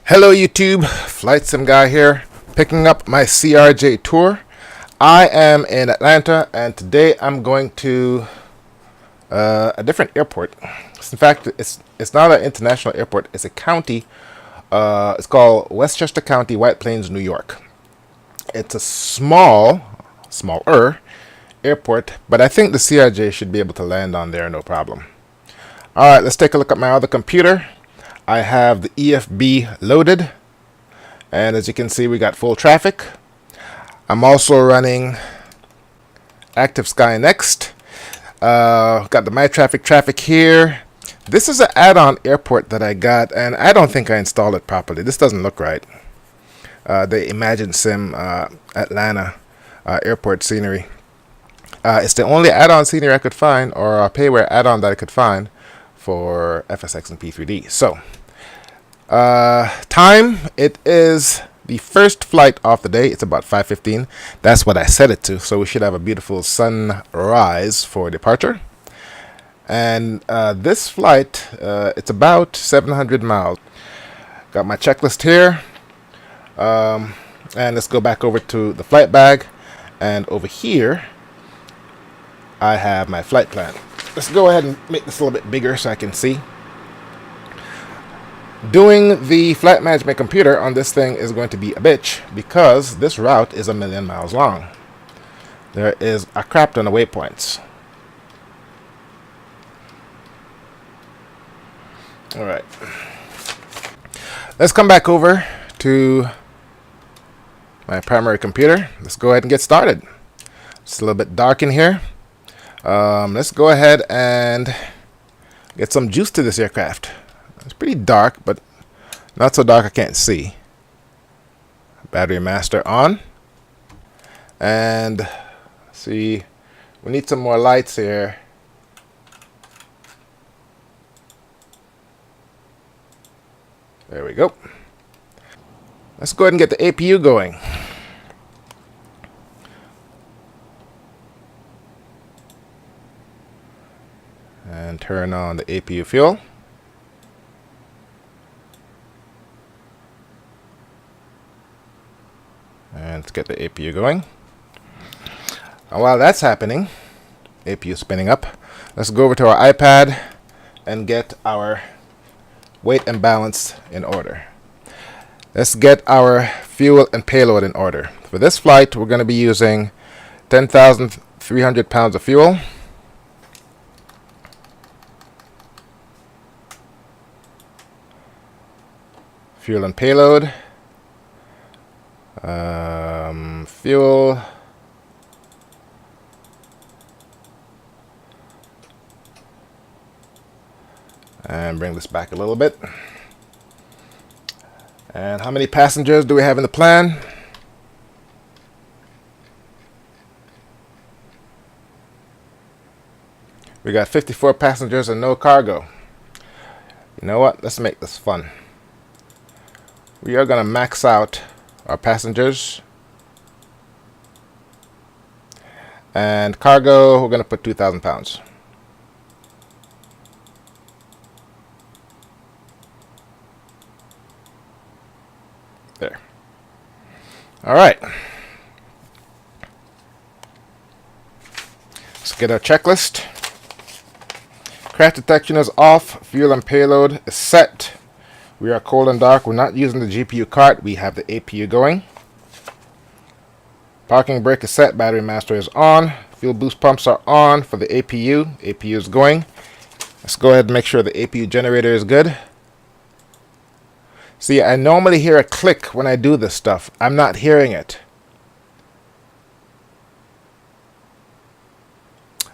Hello YouTube, Flightsimguy here, picking up my CRJ tour. I am in Atlanta and today I'm going to a different airport. In fact, it's not an international airport, it's a county. It's called Westchester County, White Plains, New York. It's a smaller airport, but I think the CRJ should be able to land on there no problem. Alright, let's take a look at my other computer. I have the EFB loaded, and as you can see we got full traffic. I'm also running Active Sky Next. Got the My Traffic here. This is an add-on airport that I got, and I don't think I installed it properly. This doesn't look right. The Imagine Sim Atlanta airport scenery. It's the only add-on scenery I could find, or a payware add-on that I could find for FSX and P3D. So, time, it is the first flight of the day. It's about 5:15. That's what I set it to. So we should have a beautiful sunrise for departure. And this flight, it's about 700 miles. Got my checklist here. And let's go back over to the flight bag. And over here, I have my flight plan. Let's go ahead and make this a little bit bigger so I can see. Doing the flight management computer on this thing is going to be a bitch because this route is 1,000,000 miles long. There is a crap ton of waypoints. Alright. Let's come back over to my primary computer. Let's go ahead and get started. It's a little bit dark in here. Let's go ahead and get some juice to this aircraft. It's pretty dark, but not so dark I can't see. Battery master on. And see, we need some more lights here. There we go. Let's go ahead and get the APU going. And turn on the APU fuel. And let's get the APU going. And while that's happening, APU spinning up, let's go over to our iPad and get our weight and balance in order. Let's get our fuel and payload in order. For this flight, we're going to be using 10,300 pounds of fuel. Fuel and payload. Fuel. And bring this back a little bit. And how many passengers do we have in the plan? We got 54 passengers and no cargo. You know what? Let's make this fun. We are going to max out our passengers. And cargo, we're going to put 2,000 pounds. There. All right. Let's get our checklist. Crash detection is off. Fuel and payload is set. We are cold and dark. We're not using the GPU cart. We have the APU going. Parking brake is set. Battery master is on. Fuel boost pumps are on for the APU. APU is going. Let's go ahead and make sure the APU generator is good. See, I normally hear a click when I do this stuff. I'm not hearing it.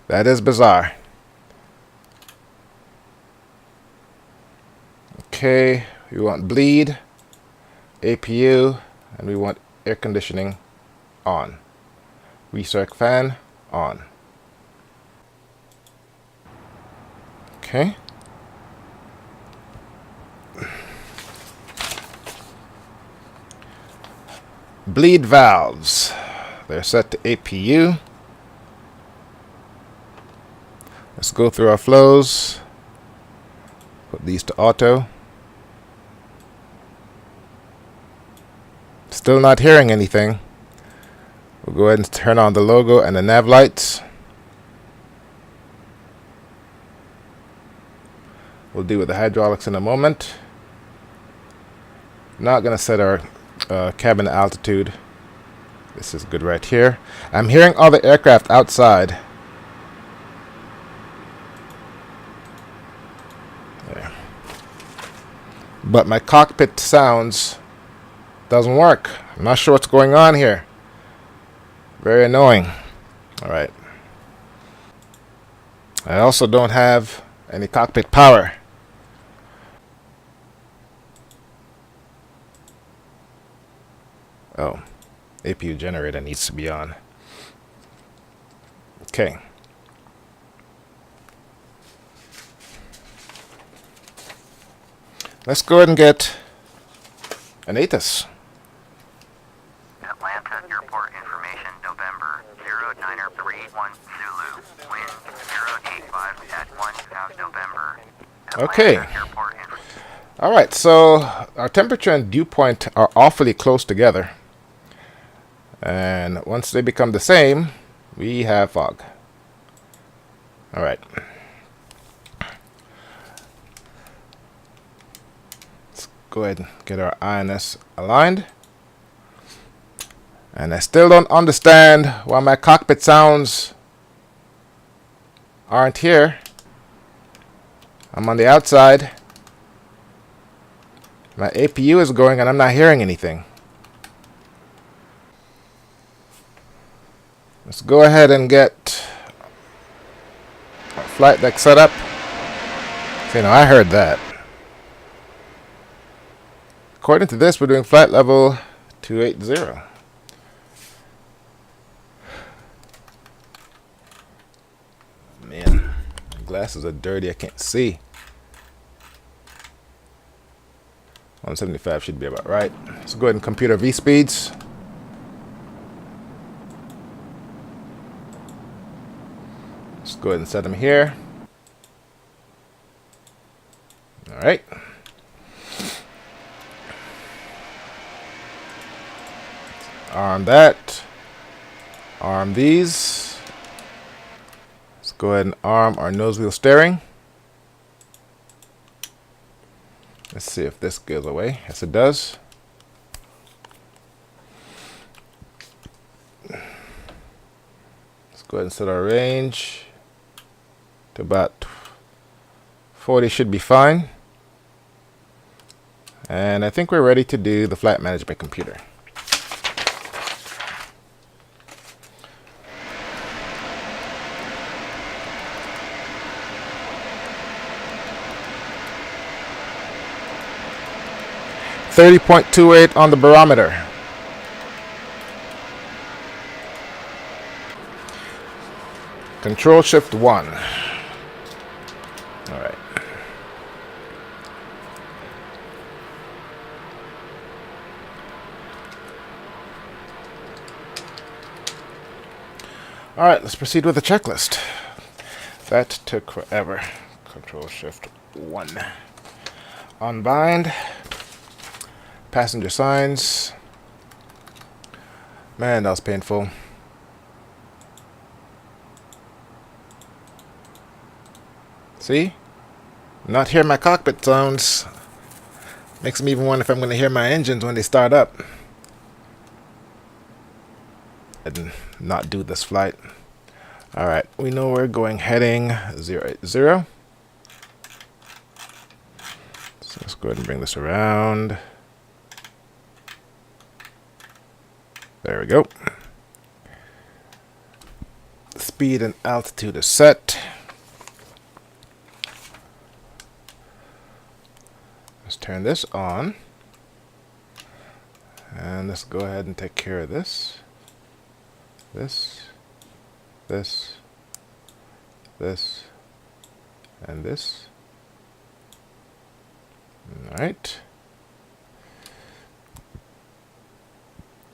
That is bizarre. Okay. We want bleed, APU, and we want air conditioning on. Recirc fan on. Okay. Bleed valves. They're set to APU. Let's go through our flows. Put these to auto. still not hearing anything. We'll go ahead and turn on the logo and the nav lights. We'll deal with the hydraulics in a moment. Not going to set our cabin altitude. This is good right here. I'm hearing all the aircraft outside. There. But my cockpit sounds doesn't work. I'm not sure what's going on here. Very annoying. Alright. I also don't have any cockpit power. Oh, APU generator needs to be on. Okay. Let's go ahead and get an ATIS. Atlanta Airport information, November 09331 Zulu, wind 085 at 1 South November. Okay. Alright, so our temperature and dew point are awfully close together. And once they become the same, we have fog. Alright. Let's go ahead and get our INS aligned. And I still don't understand why my cockpit sounds aren't here. I'm on the outside. My APU is going and I'm not hearing anything. Let's go ahead and get our flight deck set up. So, I heard that. According to this, we're doing flight level 280. Man, my glasses are dirty. I can't see. 175 should be about right. Let's go ahead and compute our V speeds. Let's go ahead and set them here. All right. Arm that. Arm these. Let's go ahead and arm our nose wheel steering. Let's see if this goes away. Yes, it does. Let's go ahead and set our range to about 40 should be fine. And I think we're ready to do the flight management computer. .28 on the barometer. Control Shift 1. All right. All right, let's proceed with the checklist. That took forever. Control Shift 1. Unbind. Passenger signs. Man, that was painful. See? Not hear my cockpit sounds. Makes me even wonder if I'm going to hear my engines when they start up. I did not do this flight. Alright, we know we're going heading 080. So let's go ahead and bring this around. There we go. Speed and altitude is set. Let's turn this on. And let's go ahead and take care of this. This, and this. Alright.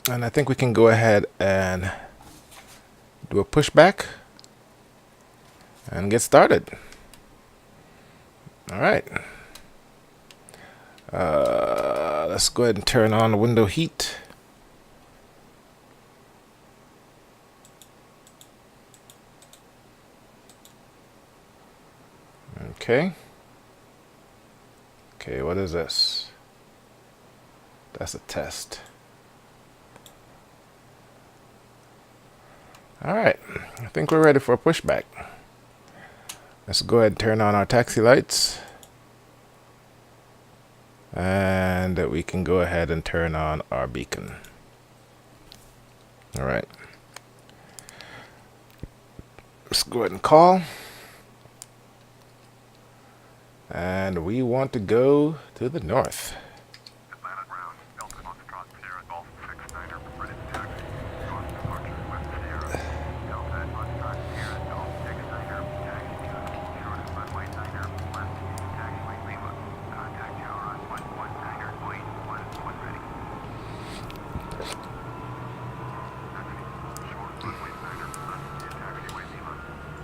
And I think we can go ahead and do a pushback and get started. Alright. Let's go ahead and turn on the window heat. Okay. Okay, what is this? That's a test. Alright, I think we're ready for a pushback. Let's go ahead and turn on our taxi lights. And we can go ahead and turn on our beacon. Alright. Let's go ahead and call. And we want to go to the north. Atlanta ground, Delta Foxtrot Sierra Golf 69er, ready to taxi. North departure, West Sierra. Delta Foxtrot Sierra Golf 69er, taxi to and hold short of runway 9er, left, taxiway Lima. Contact tower on 119.11 ready. Taxi, short runway 9er, left, taxiway Lima.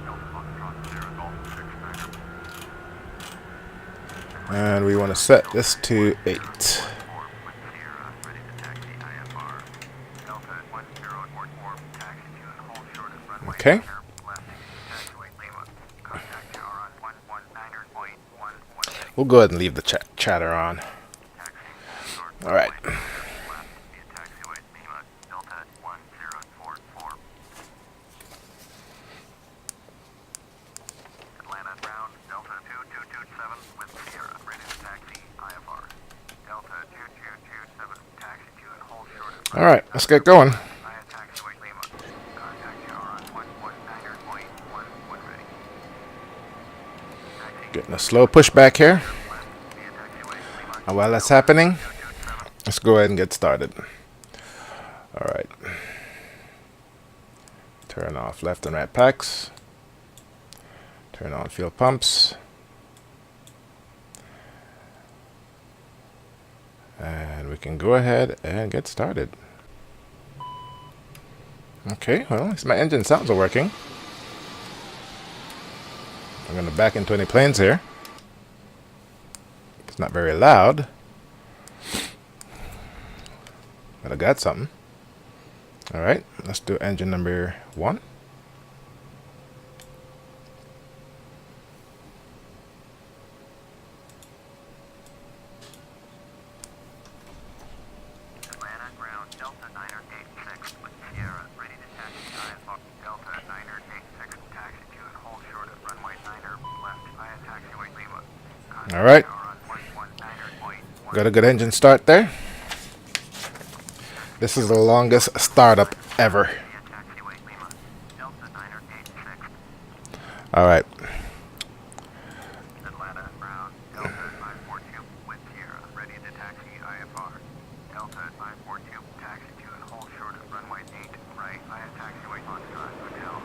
Delta Foxtrot Sierra Golf 69er. And we want to set this to 8. Okay. We'll go ahead and leave the chatter on. Alright. Atlanta ground, Delta 2227 with Sierra, ready to taxi IFR. Delta 2227, taxi to and hold short of Alright, let's get going. via taxiway Lima. Contact tower on 119.11 ready. Taxi Getting a slow pushback here. left via taxiway Lima. And while that's happening, let's go ahead and get started. Alright. Turn off left and right packs. Turn on fuel pumps. And we can go ahead and get started. Okay, well, at least my engine sounds are working. I'm going to back into any planes here. It's not very loud, but I got something. Alright, let's do engine number 1. Atlanta ground, Delta 986 with Sierra, ready to taxi IFR. Delta 986, taxi to and hold short of runway 9er, left via taxiway Lima. Contact Alright, tower on 119.1. got a good engine start there. This is the longest startup ever. Via taxiway Lima. Delta 986. Alright, Atlanta ground, Delta 542 with Sierra, ready to taxi IFR. Delta 542, taxi to and hold short of runway 8, right via taxiway Foxtrot Hotel.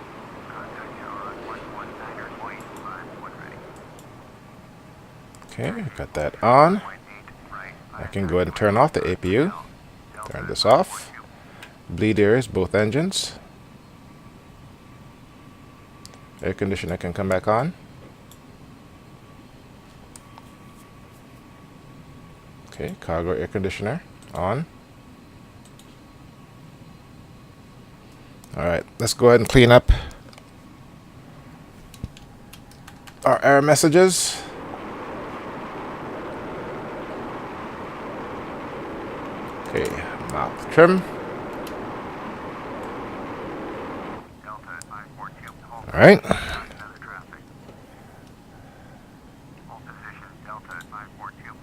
Contact tower on 119.51 ready. okay, got that on. Runway 8, right I via can go ahead and turn off the APU. Turn this off. Bleed airs, both engines. Air conditioner can come back on. Okay, cargo air conditioner on. Alright, let's go ahead and clean up our error messages. Okay, mouth trim. Delta 542, hold Alright. another traffic. Hold position, Delta 542.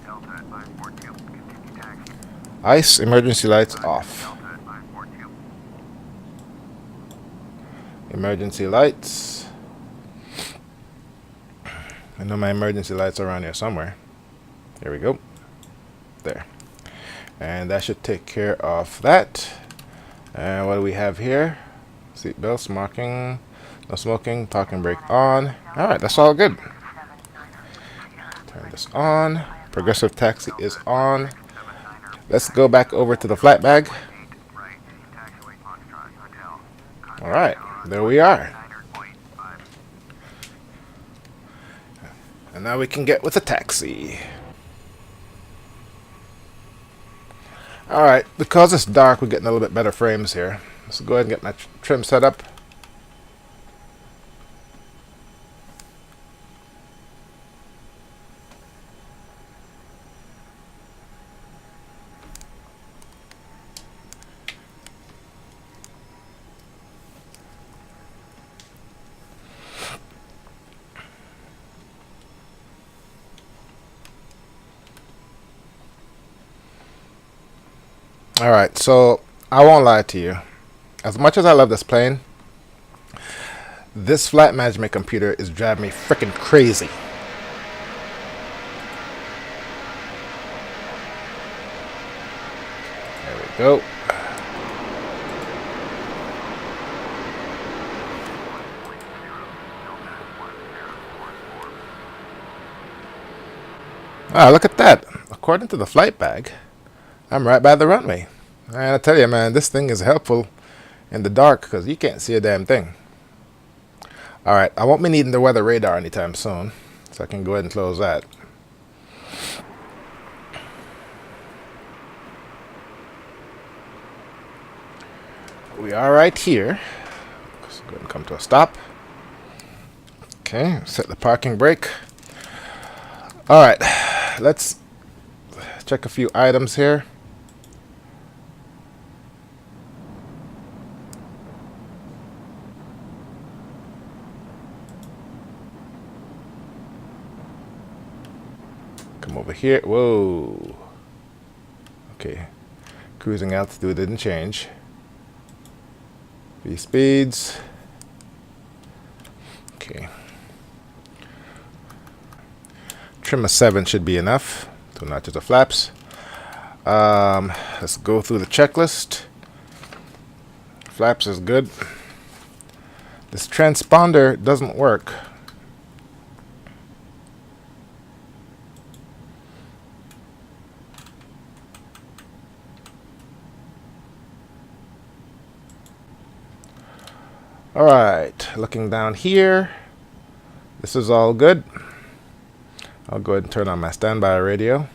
Delta 542, continue taxi. Ice emergency lights off. Delta 542. Emergency lights. I know my emergency lights are around here somewhere. Here we go. There. And that should take care of that. And what do we have here? Seat belts, smoking, no smoking, parking brake on. Alright, that's all good. Turn this on. Progressive taxi is on. Let's go back over to the flight bag. Right, taxiway Foxtrot Hotel. Alright, there we are. 9.5. And now we can get with the taxi. Alright, because it's dark, we're getting a little bit better frames here. Let's go ahead and get my trim set up. Alright, so I won't lie to you. As much as I love this plane, this flight management computer is driving me freaking crazy. There we go. Ah, look at that. According to the flight bag, I'm right by the runway. And I tell you, man, this thing is helpful in the dark because you can't see a damn thing. Alright, I won't be needing the weather radar anytime soon, so I can go ahead and close that. We are right here. Let's go ahead and come to a stop. Okay, set the parking brake. Alright, let's check a few items here. Come over here. Whoa. Okay. Cruising altitude didn't change. V speeds. Okay. Trim of 7 should be enough. 2 notches of flaps. Let's go through the checklist. Flaps is good. This transponder doesn't work. Alright, looking down here, this is all good. I'll go ahead and turn on my standby radio.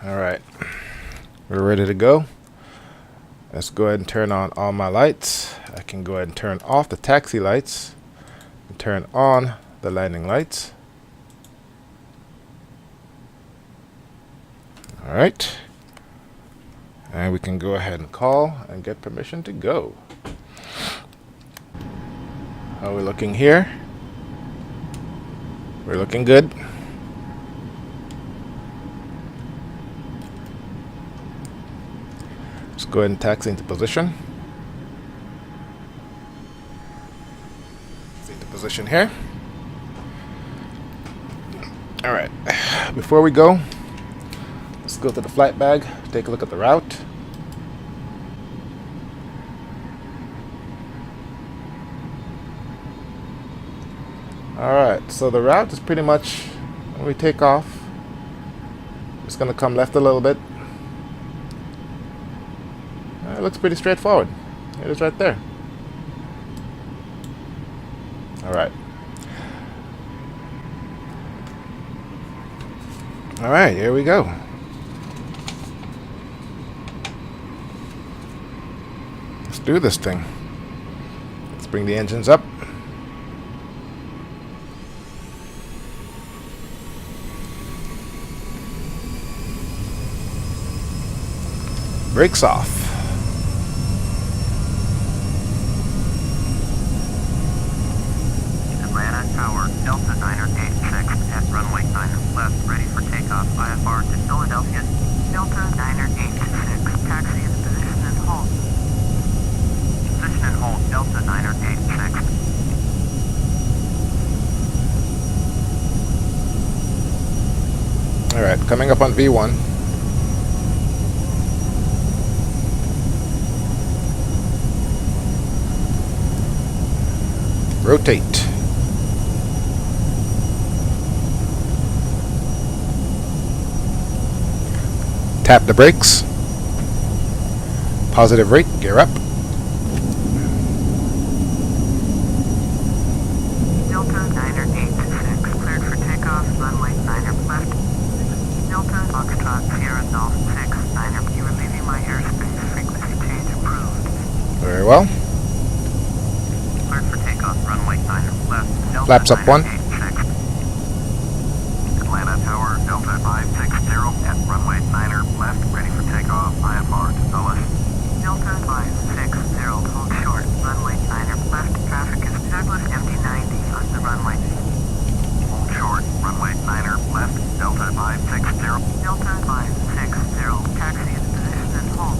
Alright, we're ready to go. Let's go ahead and turn on all my lights. I can go ahead and turn off the taxi lights and turn on the landing lights. Alright. And we can go ahead and call and get permission to go. How are we looking here? We're looking good. Let's go ahead and taxi into position. Into position here. Alright. Before we go, let's go to the flight bag, take a look at the route. Alright, so the route is pretty much, when we take off, it's going to come left a little bit. It looks pretty straightforward. It is right there. Alright. Alright, here we go. Let's do this thing. Let's bring the engines up. Brakes off. Atlanta Tower, Delta 986 at runway 9 left, ready for takeoff. IFR to Philadelphia. Delta 986, taxi in position and hold. Position and hold, Delta 986. Alright, coming up on V1. Rotate. Tap the brakes. Positive rate, gear up. Delta 986, cleared for takeoff, runway 9 left. Delta Foxtrot Sierra Golf 6, 9 you are leaving my airspace, frequency change approved. Very well. Cleared for takeoff, runway 9 left. Delta Flaps up 1. 986. Atlanta Tower, Delta 560 at runway 9 left, ready for takeoff, IFR to Dulles. Delta 560, hold short, runway 9 left, traffic is Douglas MD-90 on the runway. Hold short, runway 9 left, Delta 560. Delta 560, taxi in position and hold.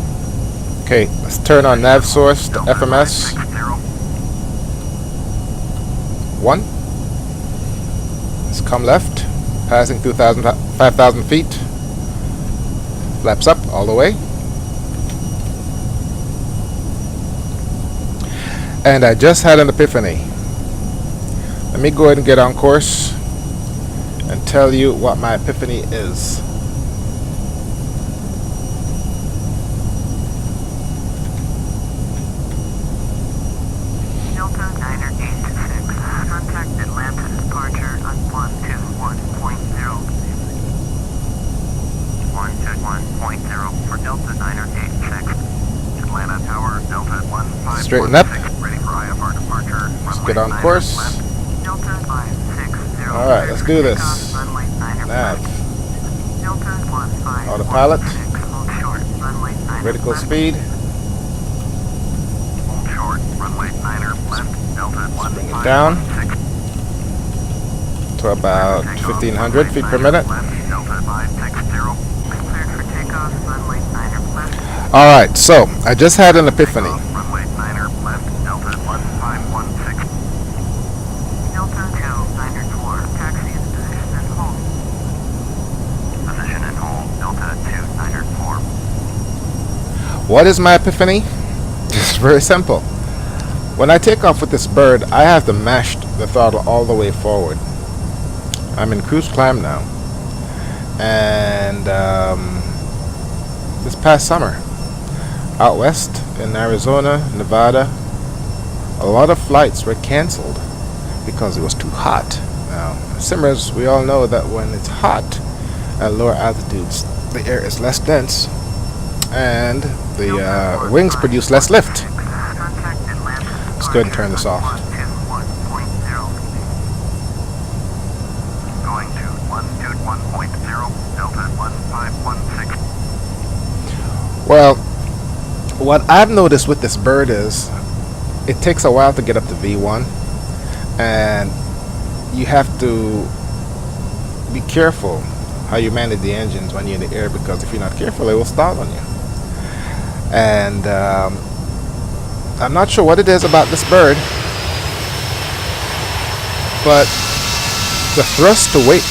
Okay, let's turn on nav source to FMS 1. Let's come left, passing through 5,000 feet. Flaps up all the way. And I just had an epiphany. Let me go ahead and get on course and tell you what my epiphany is. Delta 986, contact Atlanta departure on 121.0. 121.0 for Delta 986. Atlanta Tower, Delta 1516. Straighten up. Ready for IFR departure. Let's get on course. Delta 560. Alright, let's do this. Runway 9er Nav. Delta 1516. Autopilot. Hold short. Runway 9er Critical left. speed. Hold short. Runway 9er left. Delta Bring it down 1516. to about 1,500 feet per minute. Delta 560. Cleared for takeoff. Runway 9er left. Alright, so I just had an epiphany. Runway 9er left. Delta 1516. Delta 294. Taxi in position and hold. Position and hold. Delta 294. What is my epiphany? It's very simple. When I take off with this bird, I have to mash the throttle all the way forward. I'm in cruise climb now. And this past summer, out west in Arizona, Nevada, a lot of flights were canceled because it was too hot. Now, simmers, we all know that when it's hot at lower altitudes, the air is less dense and the wings produce less lift. Let's go ahead and turn this off. Going to 121.0, Delta 1516. Well, what I've noticed with this bird is it takes a while to get up to V1, and you have to be careful how you manage the engines when you're in the air, because if you're not careful, it will stall on you. And I'm not sure what it is about this bird, but the thrust to weight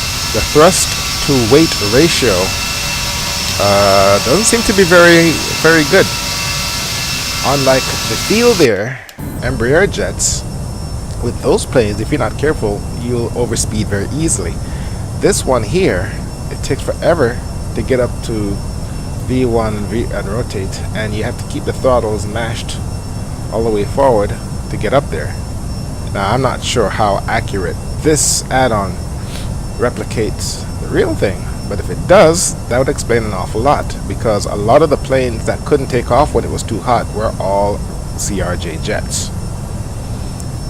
ratio doesn't seem to be very good. Unlike the Field Air Embraer jets, with those planes, if you're not careful, you'll overspeed very easily. This one here, it takes forever to get up to V1 and rotate, and you have to keep the throttles mashed all the way forward to get up there. Now, I'm not sure how accurate this add-on replicates the real thing, but if it does, that would explain an awful lot, because a lot of the planes that couldn't take off when it was too hot were all CRJ jets.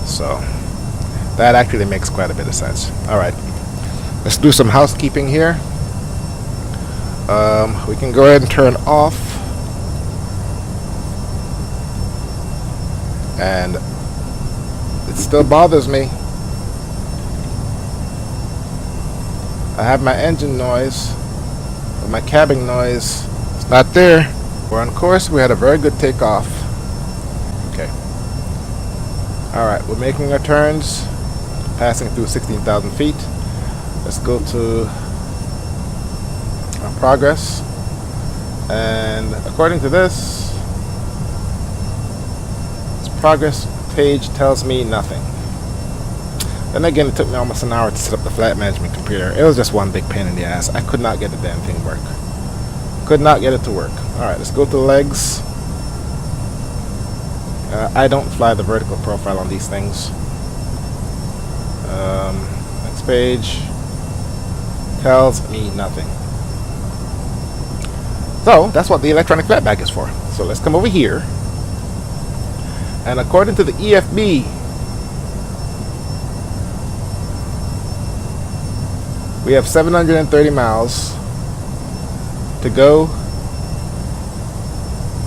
So that actually makes quite a bit of sense. Alright, let's do some housekeeping here. We can go ahead and turn off, and it still bothers me. I have my engine noise, but my cabin noise is not there. We're on course. We had a very good takeoff. Okay. Alright, we're making our turns, passing through 16,000 feet. Let's go to our progress. And according to this progress page tells me nothing. Then again, it took me almost an hour to set up the flight management computer. It was just one big pain in the ass. I could not get the damn thing to work. Could not get it to work. Alright, let's go to the legs. I don't fly the vertical profile on these things. Next page tells me nothing. So, that's what the electronic flight bag is for. So let's come over here. And according to the EFB, we have 730 miles to go.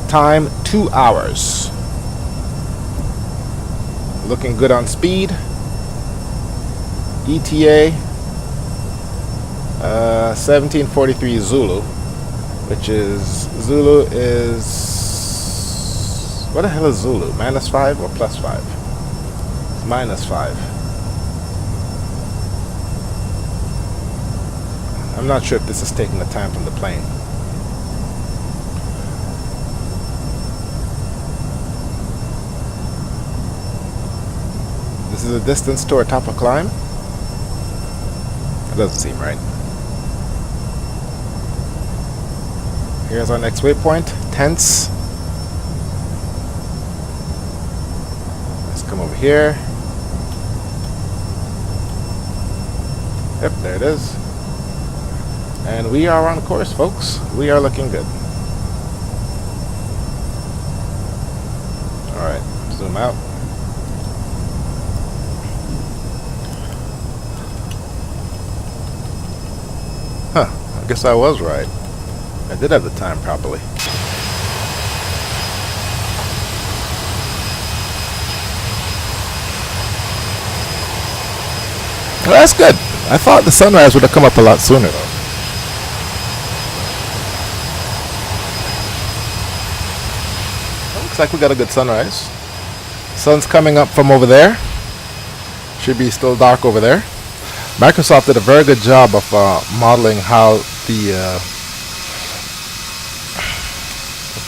Time 2 hours. Looking good on speed. ETA 1743 Zulu, which is Zulu is, what the hell is Zulu? -5 or +5? It's -5. I'm not sure if this is taking the time from the plane. This is a distance to our top of climb. That doesn't seem right. Here's our next waypoint, Tents. Let's come over here. Yep, there it is. And we are on course, folks. We are looking good. Alright, zoom out. Huh, I guess I was right. I did have the time properly. Well, that's good. I thought the sunrise would have come up a lot sooner, though. Looks like we got a good sunrise. Sun's coming up from over there. Should be still dark over there. Microsoft did a very good job of modeling how the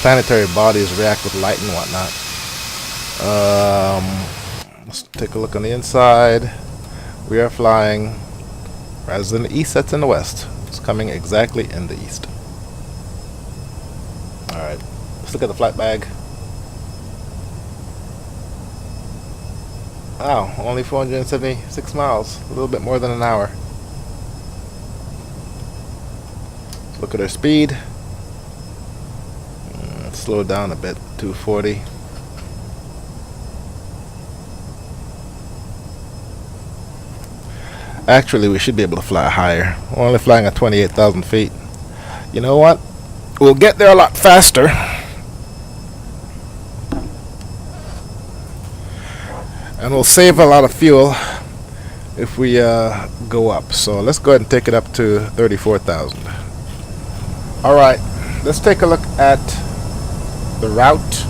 planetary bodies react with light and whatnot. Let's take a look on the inside. We are flying, rather than the east, that's in the west. It's coming exactly in the east. Alright, let's look at the flight bag. Wow, only 476 miles, a little bit more than an hour. Let's look at our speed. Slow down a bit, 240. Actually, we should be able to fly higher. We're only flying at 28,000 feet. You know what? We'll get there a lot faster. And we'll save a lot of fuel if we go up. So let's go ahead and take it up to 34,000. Alright, let's take a look at the route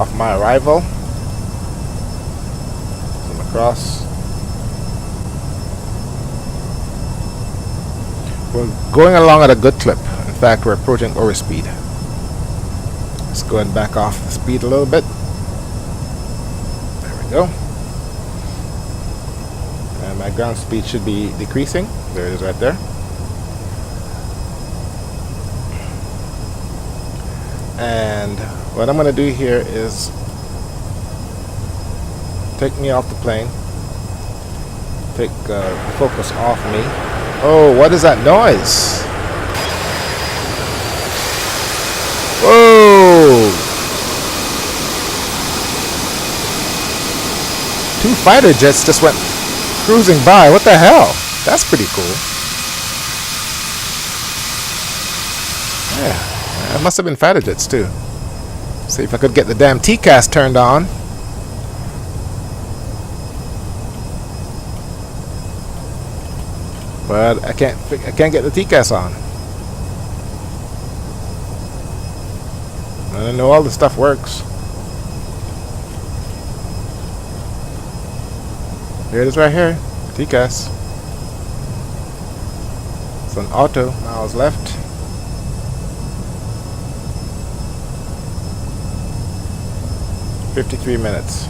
of my arrival. Zoom across. We're going along at a good clip. In fact, we're approaching overspeed. Let's go ahead and back off the speed a little bit. There we go. And my ground speed should be decreasing. There it is right there. And what I'm going to do here is take me off the plane. Take the focus off me. Oh, what is that noise? Whoa! 2 fighter jets just went cruising by. What the hell? That's pretty cool. Yeah. It must have been fighter jets too. See if I could get the damn TCAS turned on. But I can't get the TCAS on. I know all the stuff works. Here it is right here. TCAS. It's an auto. Miles left. $53 minutes.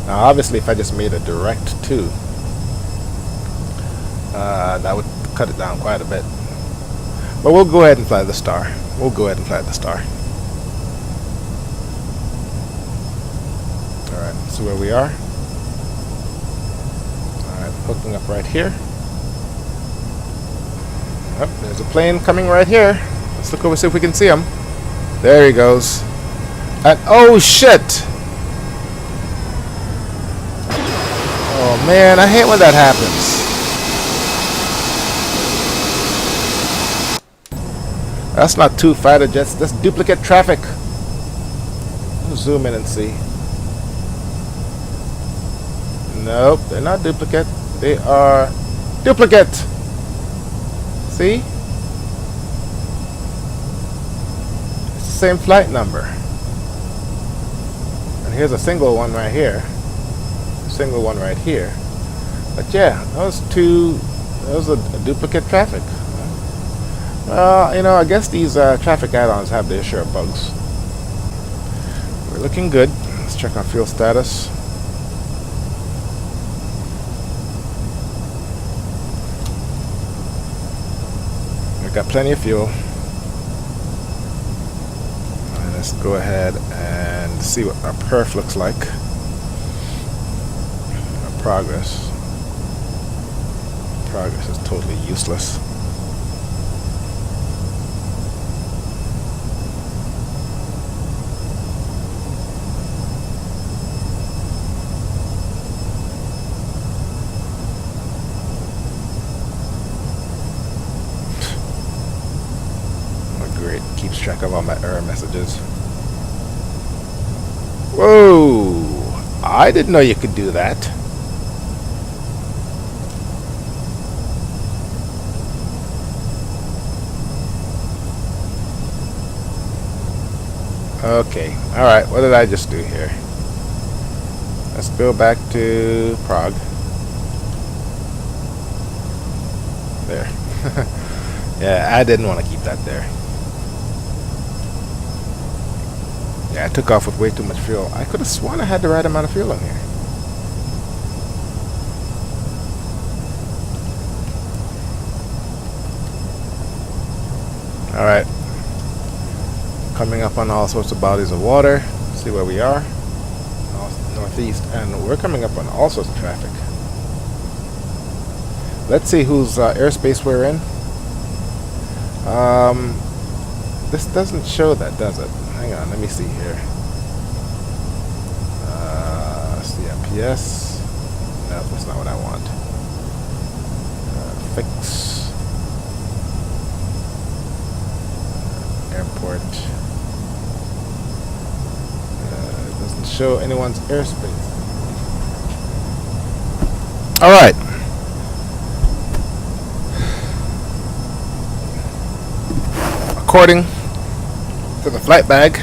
Now obviously if I just made a direct 2, that would cut it down quite a bit. But we'll go ahead and fly the star. We'll go ahead and fly the star. Alright, so where we are. Alright, hooking up right here. Oh, there's a plane coming right here. Let's look over, see if we can see him. There he goes. And oh shit! Oh man, I hate when that happens. That's not 2 fighter jets, that's duplicate traffic. Let's zoom in and see. Nope, they're not duplicate. They are duplicate. See? It's the same flight number. And here's a single one right here. A single one right here. But yeah, those are duplicate traffic. Well, you know, I guess these traffic add-ons have their share of bugs. We're looking good. Let's check our fuel status. We've got plenty of fuel. And let's go ahead and see what our perf looks like. Our progress. Progress is totally useless. Keeps track of all my error messages. Whoa! I didn't know you could do that. Okay, alright, what did I just do here? Let's go back to Prague. There. Yeah, I didn't want to keep that there. Yeah, I took off with way too much fuel. I could have sworn I had the right amount of fuel in here. Alright. Coming up on all sorts of bodies of water. See where we are. Northeast. And we're coming up on all sorts of traffic. Let's see whose airspace we're in. This doesn't show that, does it? Hang on, let me see here. CMPS. No, that's not what I want. Fix. Airport. It doesn't show anyone's airspace. Alright. According to the flight bag,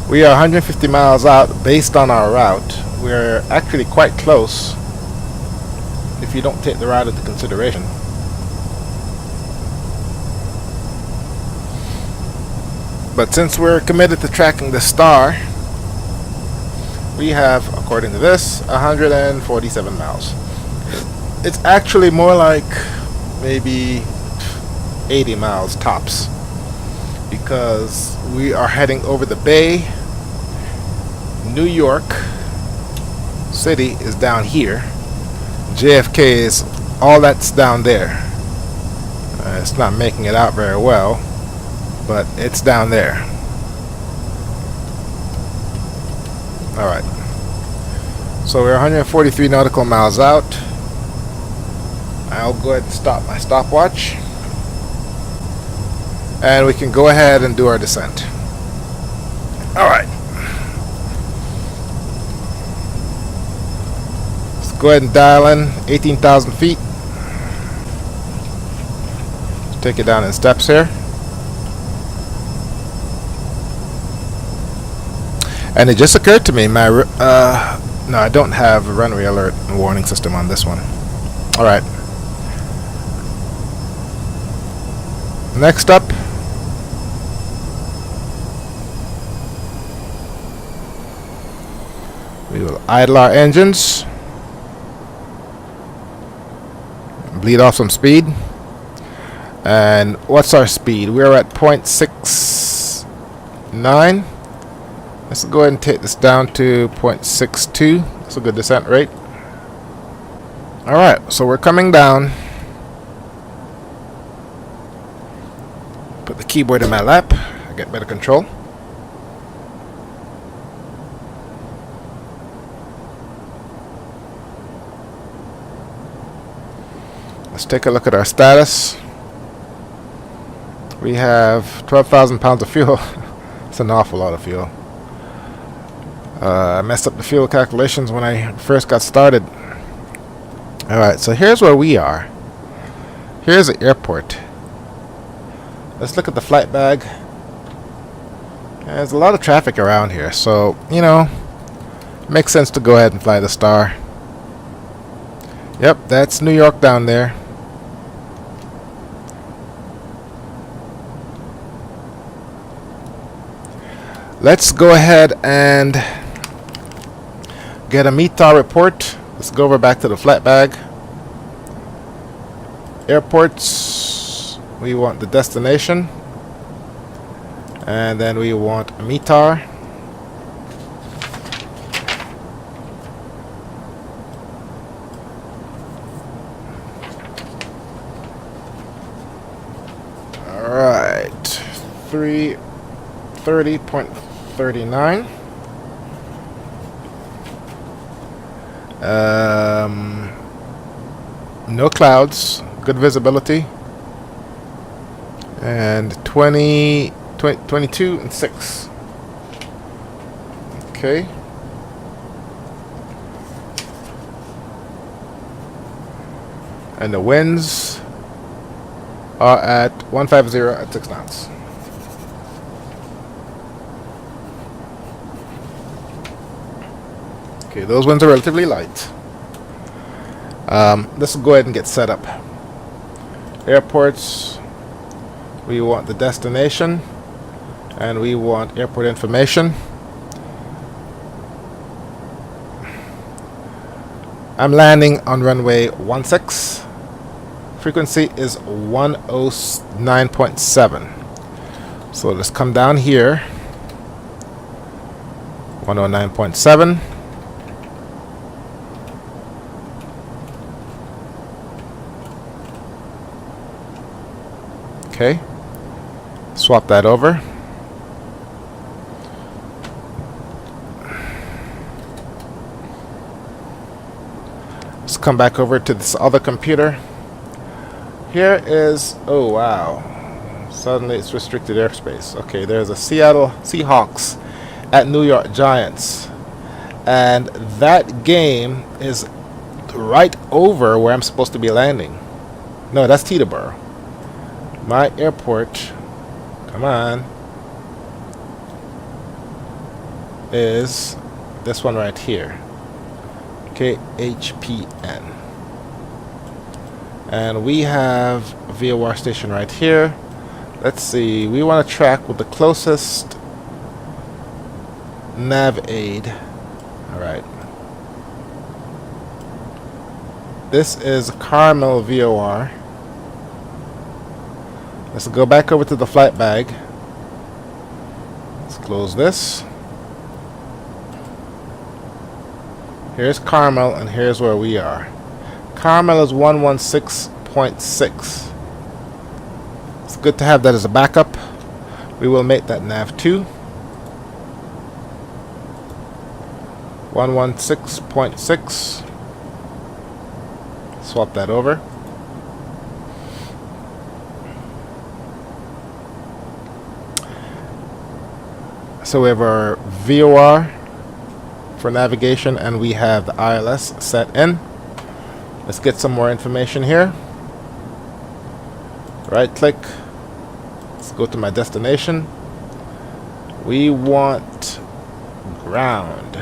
we are 150 miles out based on our route. We're actually quite close if you don't take the route into consideration. But since we're committed to tracking the star, we have, according to this, 147 miles. It's actually more like maybe 80 miles tops, because we are heading over the bay. New York City is down here. JFK is all that's down there. It's not making it out very well, but it's down there. Alright, so we're 143 nautical miles out. I'll go ahead and stop my stopwatch, and we can go ahead and do our descent. Alright. Let's go ahead and dial in 18,000 feet. Let's take it down in steps here. And it just occurred to me, no, I don't have a runway alert and warning system on this one. Alright. Next up, we will idle our engines, bleed off some speed. And what's our speed? We're at 0.69. Let's go ahead and take this down to 0.62. That's a good descent rate. Alright, so we're coming down. Put the keyboard in my lap. I get better control. Let's take a look at our status. We have 12,000 pounds of fuel. It's an awful lot of fuel. I messed up the fuel calculations when I first got started. Alright, so here's where we are. Here's the airport. Let's look at the flight bag. There's a lot of traffic around here, so, you know, makes sense to go ahead and fly the Star. Yep, that's New York down there. Let's go ahead and get a METAR report. Let's go over back to the flight bag. Airports, we want the destination. And then we want a METAR. Alright, 330.39. No clouds, good visibility, and 22 and 6. Okay. And the winds are at 150 at 6 knots. Okay, those winds are relatively light. Let's go ahead and get set up. Airports, we want the destination, and we want airport information. I'm landing on runway 16. Frequency is 109.7. So let's come down here. 109.7. Okay, swap that over. Let's come back over to this other computer. Here is, oh wow, suddenly it's restricted airspace. Okay, there's a Seattle Seahawks at New York Giants, and that game is right over where I'm supposed to be landing. No, that's Teterboro. My airport, come on, is this one right here, KHPN. And we have a VOR station right here. Let's see, we want to track with the closest nav aid. Alright. This is Carmel VOR. Let's go back over to the flight bag. Let's close this. Here's Carmel, and here's where we are. Carmel is 116.6. It's good to have that as a backup. We will make that nav 2. 116.6. Swap that over. So we have our VOR for navigation, and we have the ILS set in. Let's get some more information here. Right click. Let's go to my destination. We want ground.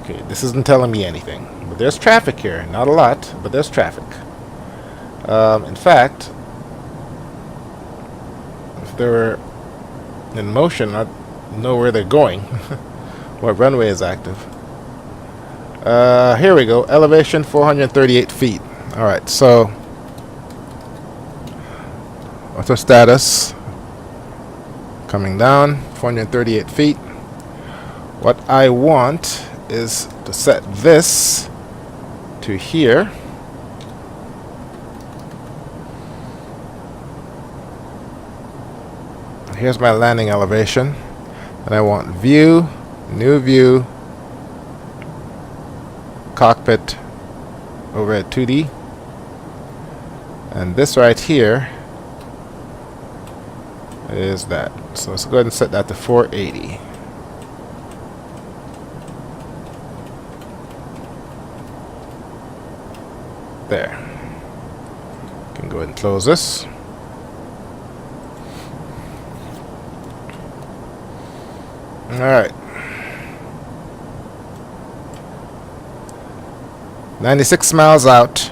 Okay, this isn't telling me anything, but there's traffic here. Not a lot, but there's traffic. In fact, if they were in motion, I'd know where they're going. What runway is active. Here we go. Elevation 438 feet. Alright, so auto status coming down 438 feet. What I want is to set this to here. Here's my landing elevation, and I want view, new view, cockpit over at 2D, and this right here is that. So let's go ahead and set that to 480. there. Can go ahead and close this. Alright. 96 miles out.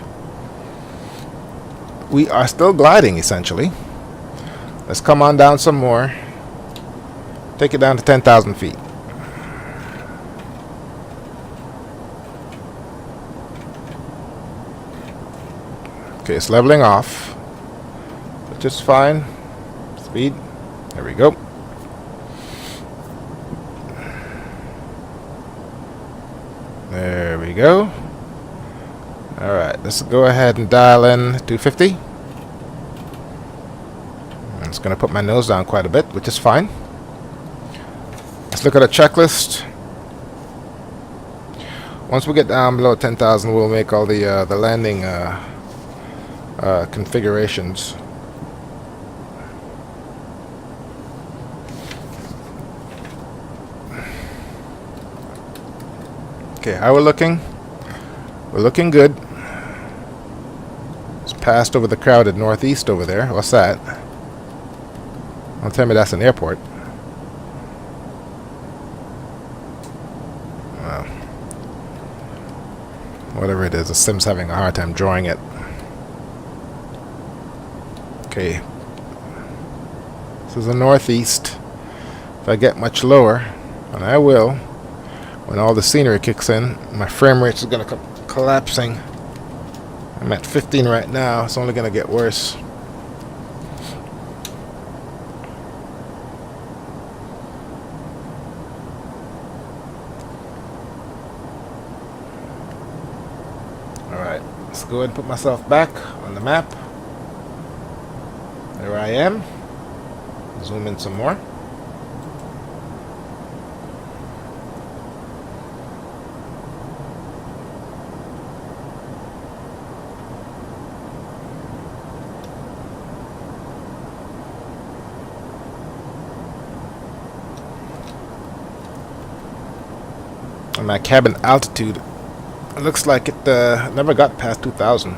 We are still gliding, essentially. Let's come on down some more. Take it down to 10,000 feet. Okay, it's leveling off. Which is fine. Speed. There we go. There we go. Alright, let's go ahead and dial in 250. It's going to put my nose down quite a bit, which is fine. Let's look at a checklist. Once we get down below 10,000, we'll make all the landing configurations. Okay, how we're looking? We're looking good. It's passed over the crowded northeast over there. What's that? Don't tell me that's an airport. Well, whatever it is, the sim's having a hard time drawing it. Okay. This is the northeast. If I get much lower, and I will, when all the scenery kicks in, my frame rate is going to come collapsing. I'm at 15 right now. It's only going to get worse. Alright, let's go ahead and put myself back on the map. There I am. Zoom in some more. And my cabin altitude, it looks like it never got past 2,000.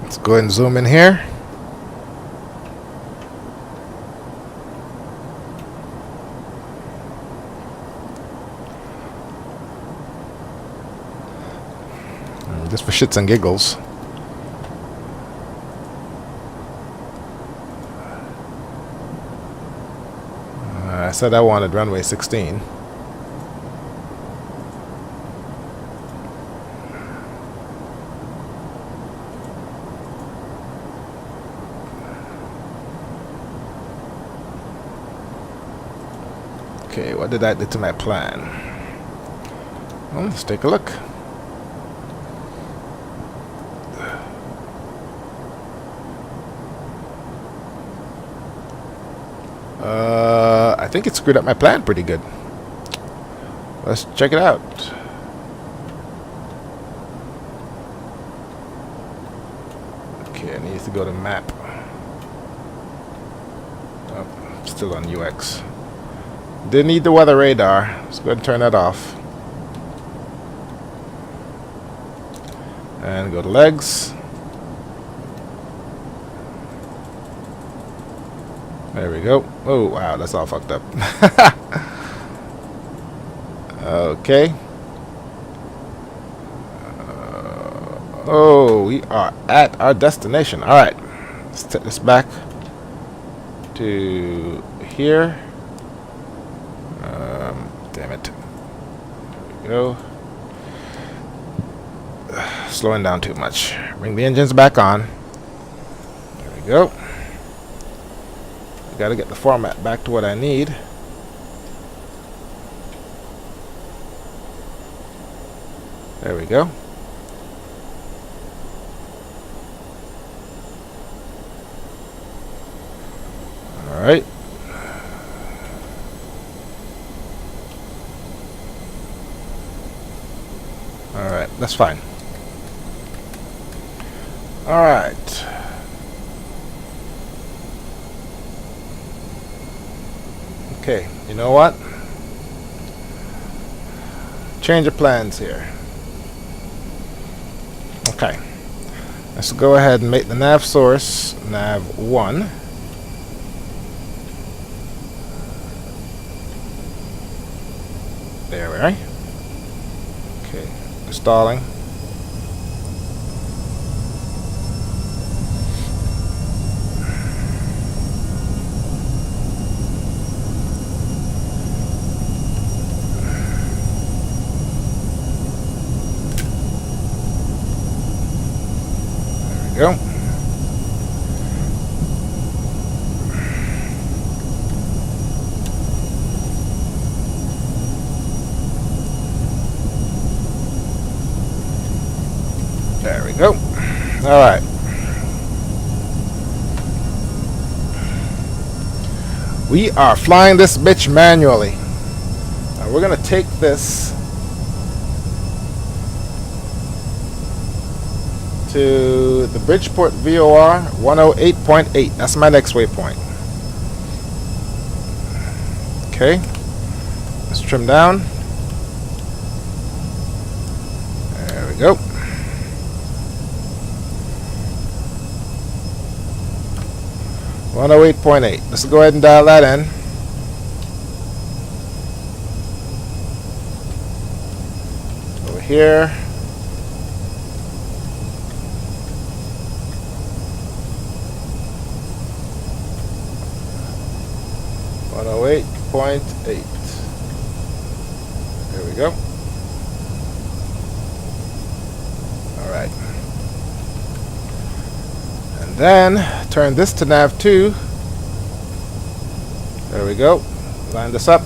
Let's go ahead and zoom in here. Just for shits and giggles. I said I wanted runway 16. Okay, what did I do to my plan? Well, let's take a look. I think it screwed up my plan pretty good. Let's check it out. Okay, I need to go to map. Oh, still on UX. Didn't need the weather radar. Let's go ahead and turn that off. And go to legs. There we go. Oh, wow, that's all fucked up. Okay. Oh, we are at our destination. All right. Let's take this back to here. Damn it. There we go. Slowing down too much. Bring the engines back on. There we go. I gotta get the format back to what I need. There we go. Alright. Alright, that's fine. Alright. Okay, you know what? Change of plans here. Okay. Let's go ahead and make the nav source nav 1. There we are. Okay, installing. There we go. There we go. All right. We are flying this bitch manually. Now we're going to take this to the Bridgeport VOR 108.8. That's my next waypoint. Okay. Let's trim down. There we go. One 108.8. Let's go ahead and dial that in. Over here. One 108.8. There we go. All right. And then turn this to nav 2. There we go. Line this up.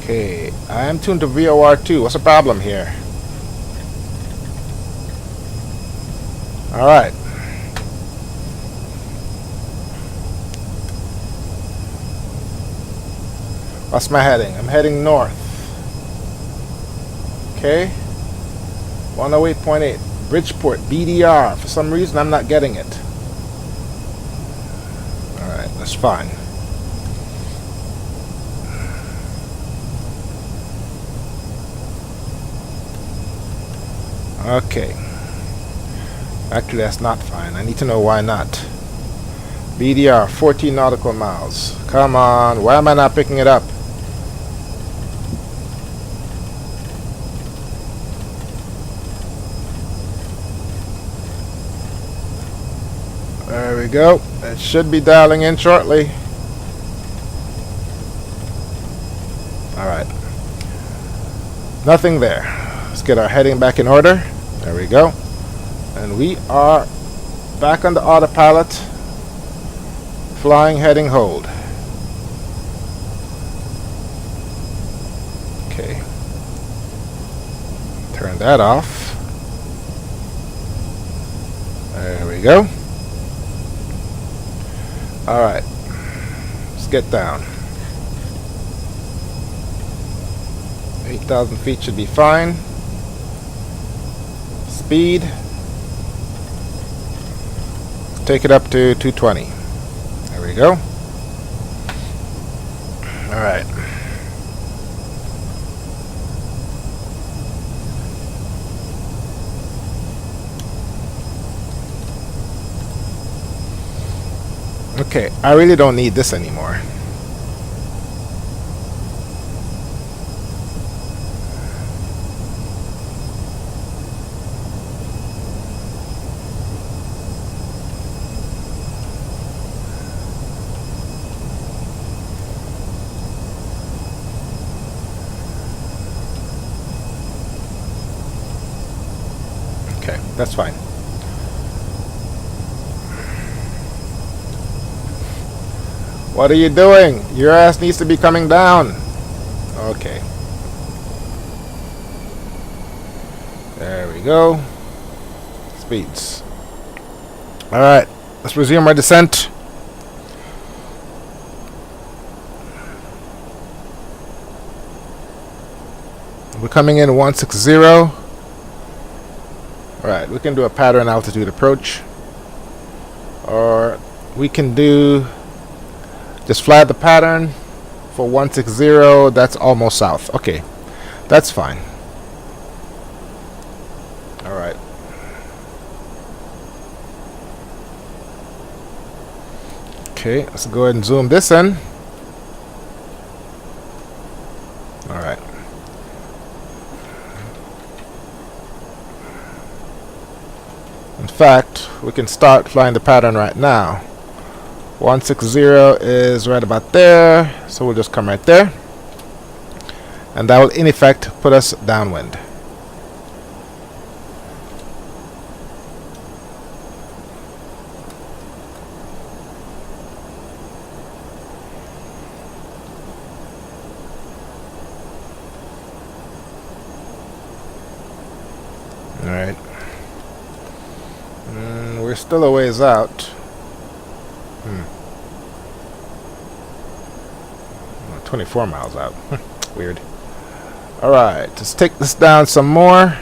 Okay, I am tuned to VOR 2. What's the problem here? All right. What's my heading? I'm heading north. Okay. 108.8. Bridgeport, BDR. For some reason, I'm not getting it. Alright, that's fine. Okay. Actually, that's not fine. I need to know why not. BDR, 14 nautical miles. Come on. Why am I not picking it up? There we go. It should be dialing in shortly. Alright. Nothing there. Let's get our heading back in order. There we go. And we are back on the autopilot. Flying, heading, hold. Okay. Turn that off. There we go. Alright. Let's get down. 8,000 feet should be fine. Speed. Take it up to 220. There we go. Alright. Okay, I really don't need this anymore. Okay, that's fine. What are you doing? Your ass needs to be coming down. Okay. There we go. Speeds. Alright, let's resume our descent. We're coming in 160. All right, we can do a pattern altitude approach, or we can do just fly the pattern for 160. That's almost south. Okay, that's fine. All right. Okay, let's go ahead and zoom this in. All right. In fact, we can start flying the pattern right now. 160 is right about there, so we'll just come right there. And that will in effect put us downwind. Alright. We're still a ways out. 24 miles out. Weird. Alright, let's take this down some more.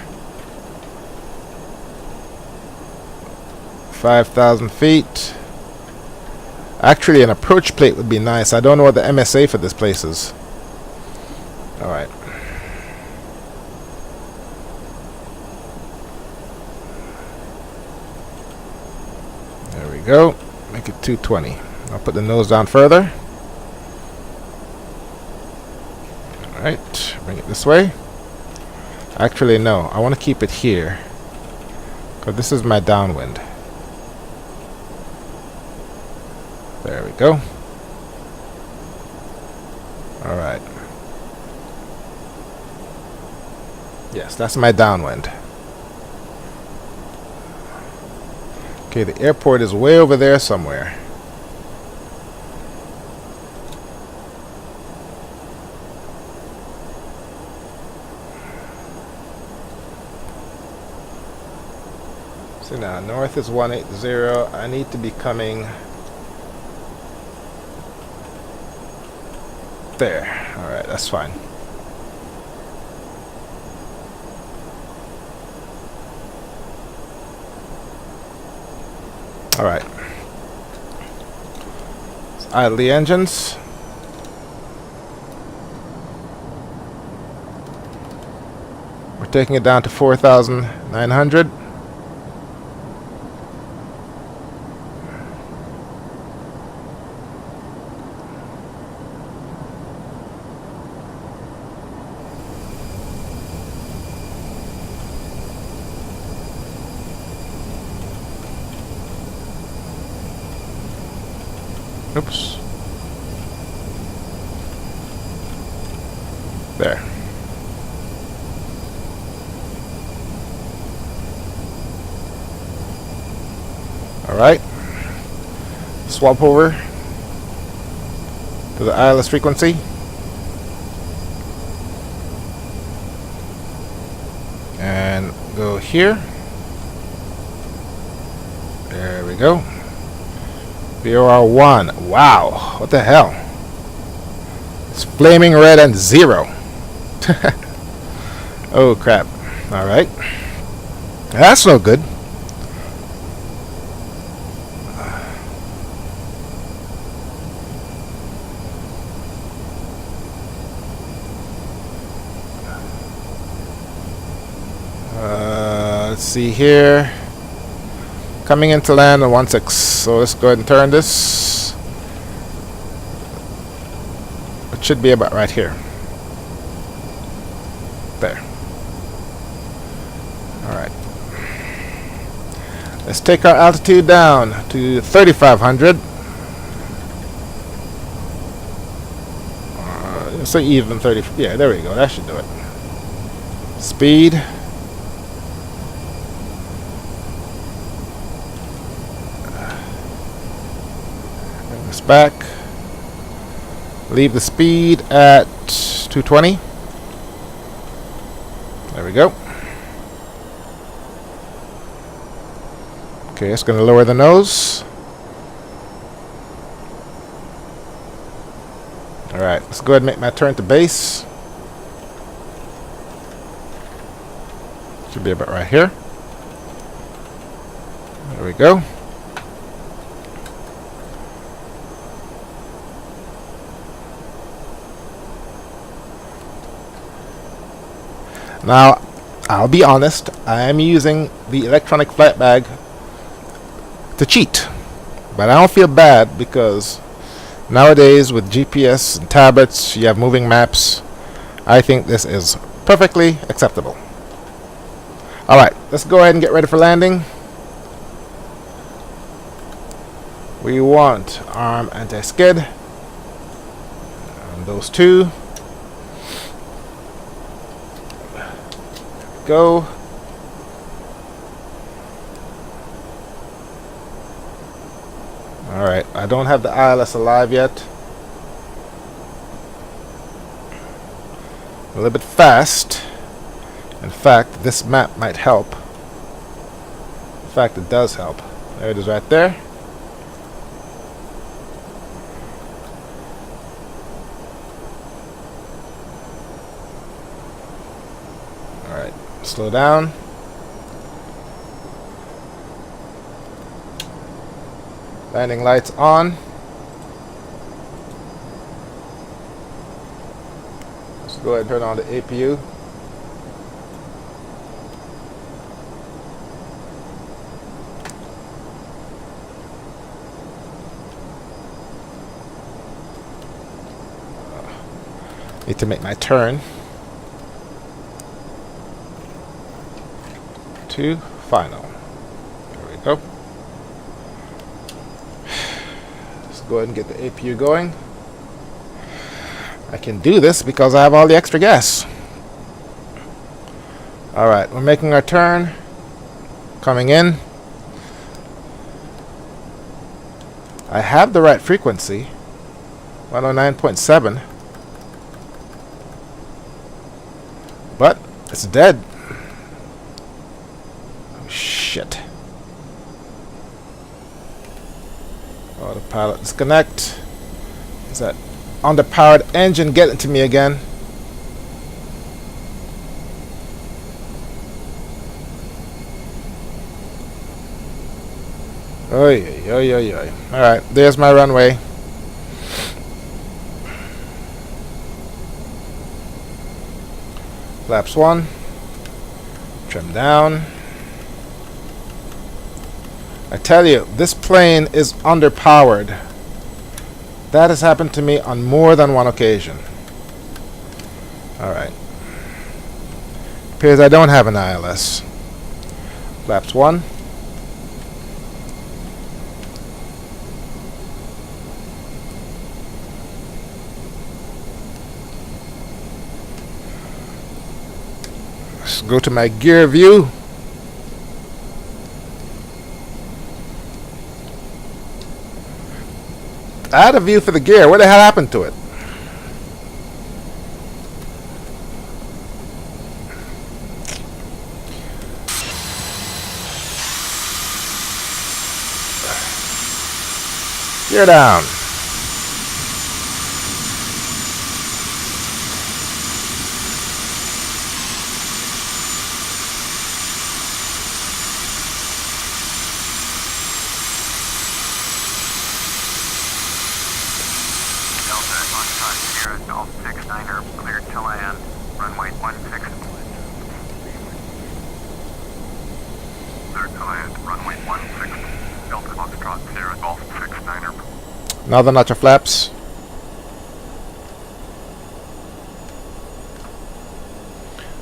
5,000 feet. Actually, an approach plate would be nice. I don't know what the MSA for this place is. Alright. There we go. Make it 220. I'll put the nose down further. Alright, bring it this way. Actually, no. I want to keep it here, because this is my downwind. There we go. Alright. Yes, that's my downwind. Okay, the airport is way over there somewhere. So now, north is 180. I need to be coming there. Alright, that's fine. Alright. Let's idle the engines. We're taking it down to 4,900. Oops. There. Alright. Swap over to the ILS frequency. And go here. There we go. VOR1. Wow, what the hell? It's flaming red and 0. Oh crap. Alright. That's no good. Let's see here. Coming into land on 16. So let's go ahead and turn this. It should be about right here. There. Alright. Let's take our altitude down to 3,500. So even 30. Yeah, there we go. That should do it. Speed. Back. Leave the speed at 220. There we go. Okay, it's going to lower the nose. Alright, let's go ahead and make my turn to base. Should be about right here. There we go. Now, I'll be honest, I am using the electronic flight bag to cheat. But I don't feel bad because nowadays with GPS and tablets, you have moving maps. I think this is perfectly acceptable. Alright, let's go ahead and get ready for landing. We want arm anti-skid. And those two. Go. Alright, I don't have the ILS alive yet. A little bit fast. In fact, this map might help. In fact, it does help. There it is right there. Alright, slow down. Landing lights on. Let's go ahead and turn on the APU. Need to make my turn. To final. There we go. Let's go ahead and get the APU going. I can do this because I have all the extra gas. Alright, we're making our turn. Coming in. I have the right frequency. 109.7. But it's dead. Oh, shit. Autopilot disconnect. Is that underpowered engine getting to me again? Oy, oy, oy, oy. Alright, there's my runway. Flaps 1. Trim down. I tell you, this plane is underpowered. That has happened to me on more than one occasion. Alright. Appears I don't have an ILS. Flaps 1. Let's go to my gear view. I had a view for the gear. What the hell happened to it? Gear down. Aerosoft CRJ cleared to land. Runway 16. Cleared to land. Runway 16. Delta Foxtrot Sierra Golf 69er. Now the notcher flaps.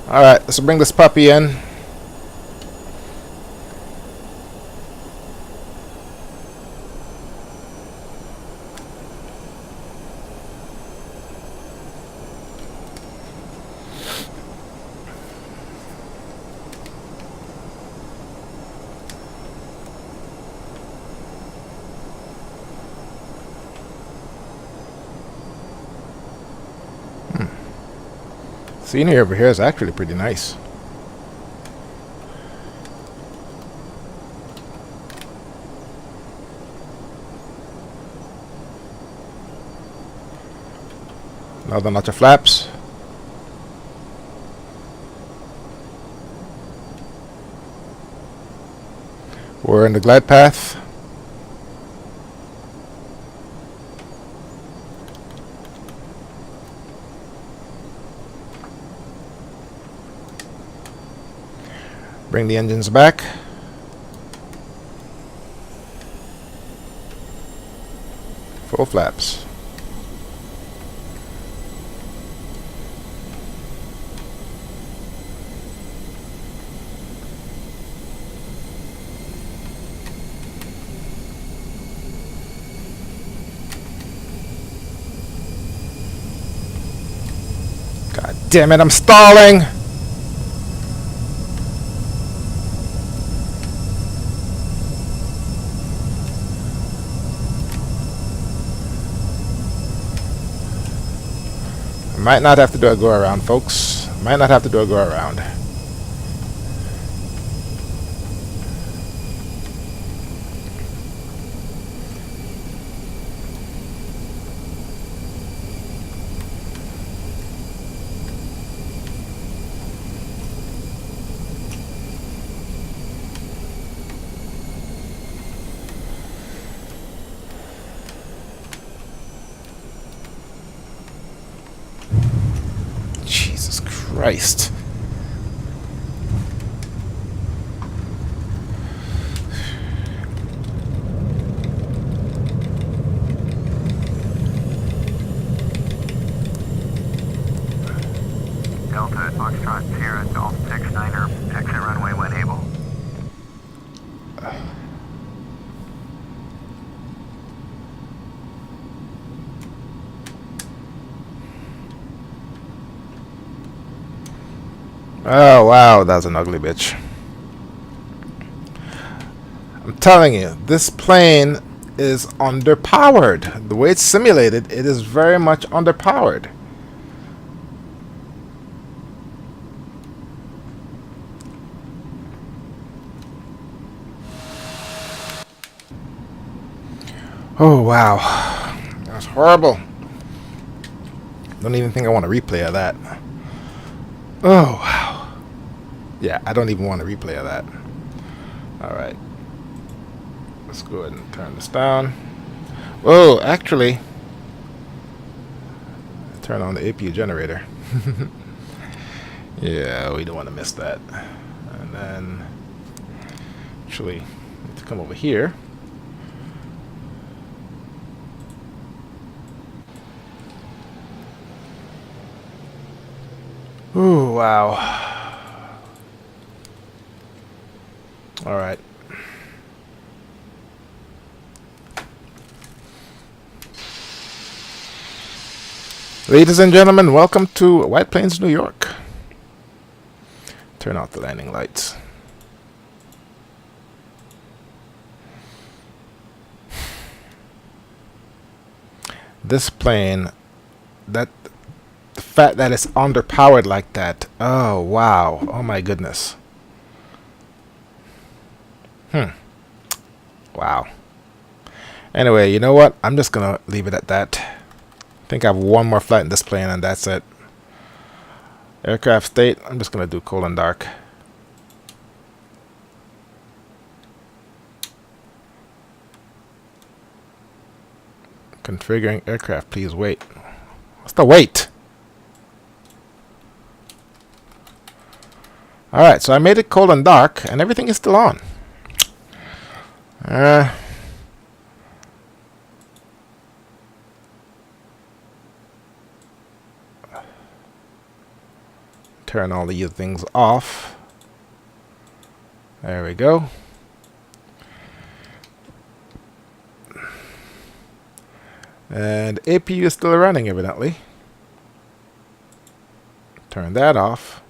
Alright, let's bring this puppy in. Scenery over here is actually pretty nice. Now the notcher flaps. We're in the glide path. Bring the engines back. Full flaps. God damn it, I'm stalling! Might not have to do a go around, folks. Might not have to do a go around. Jesus Christ. Delta at Foxtrot Sierra Golf 69er, exit runway when able. Oh wow, that's an ugly bitch. I'm telling you, this plane is underpowered. The way it's simulated, it is very much underpowered. Oh wow, that's horrible. Don't even think I want a replay of that. Oh wow. Yeah, I don't even want a replay of that. Alright. Let's go ahead and turn this down. Oh, actually, turn on the APU generator. Yeah, we don't want to miss that. And then, actually, need to come over here. Ooh, wow. All right. Ladies and gentlemen, welcome to White Plains, New York. Turn off the landing lights. This plane, the fact that it's underpowered like that. Oh, wow. Oh, my goodness. Wow. Anyway, you know what? I'm just going to leave it at that. I think I have one more flight in this plane and that's it. Aircraft state, I'm just going to do cold and dark. Configuring aircraft, please wait. What's the wait? Alright, so I made it cold and dark and everything is still on. Turn all these things off. There we go. And APU is still running evidently. Turn that off.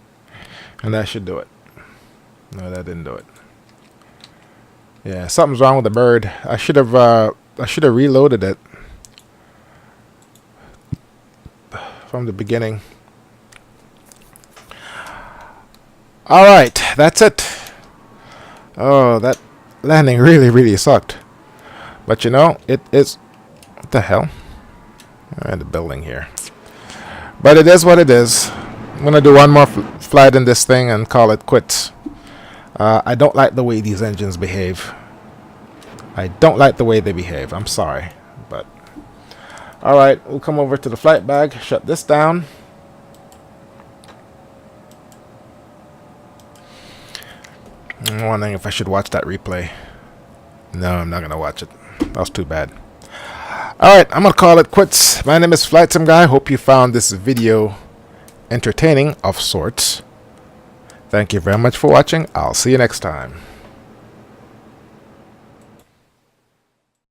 And that should do it. No, that didn't do it. Yeah, something's wrong with the bird. I should have reloaded it from the beginning. All right, that's it. Oh, that landing really sucked. But you know, it is. What the hell? I had a building here. But it is what it is. I'm gonna do one more flight in this thing and call it quits. I don't like the way these engines behave. I don't like the way they behave. I'm sorry, but all right, we'll come over to the flight bag, shut this down. I'm wondering if I should watch that replay. No, I'm not gonna watch it. That was too bad. Alright, I'm gonna call it quits. My name is Flightsimguy. Hope you found this video entertaining of sorts. Thank you very much for watching. I'll see you next time.